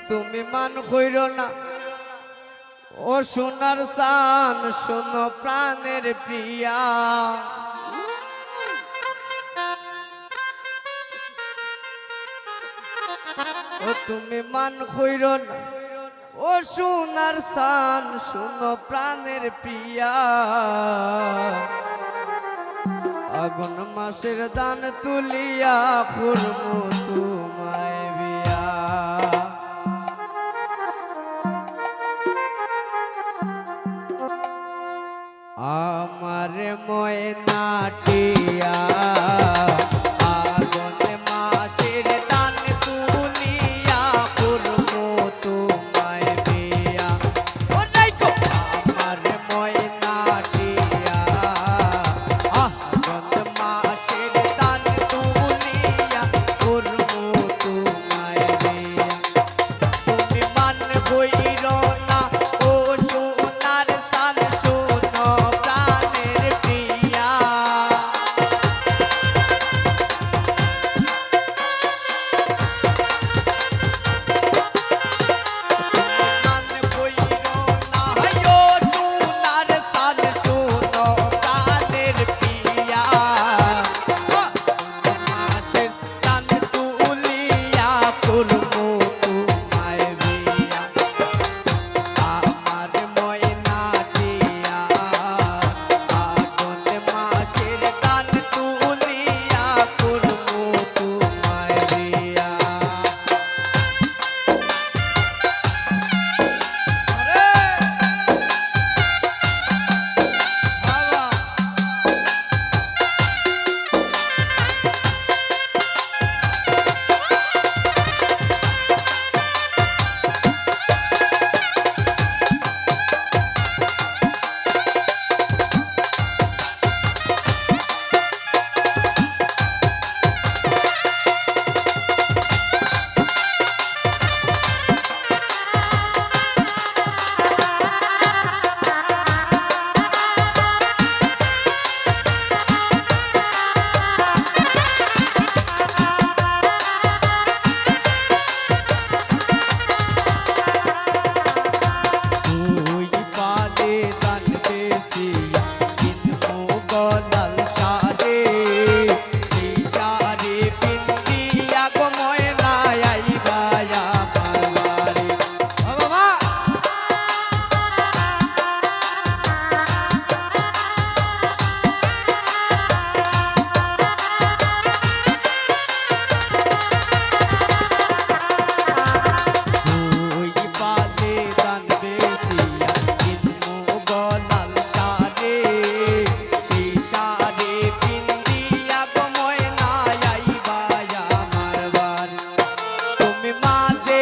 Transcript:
তুমি মান কইর না ও সোনার চান শোনো প্রাণের প্রিয়া ও তুমি মান কইর না ও সোনার চান শোনো প্রাণের প্রিয়া আগুন মাসের দান তুলিয়া করবো তোমায় বিয়া আমার ময়নাটিয়া আগুন মাসের দান তুলিয়া করবো তোমায় বিয়া ও নাই গো আমার ময়নাটিয়া আগুন মাসের দান তুলিয়া করবো তোমায় বিয়া তুমি মান বইর না ও সোনার চান শোনো প্রাণের প্রিয়া মান বইর না ও সোনার চান শোনো প্রাণের প্রিয়া মাসের দান তুলিয়া করবো তোমায় বিয়া আমার ময়নাটিয়া আগুন মাসের দান তুলিয়া করবো তোমায় বিয়া আরে বাবা তুই পালে দান বেশিয়া কিনবো গলাল সারে সেই সারে পিন্দিয়া গো ময়না আইবা আমার বাড়ি ও বাবা তুই পালে দান বেশিয়া কিনবো গলাল সারে সেই সারে পিন্দিয়া গো ময়না আইবা আমার বাড়ি তুমি মাঝে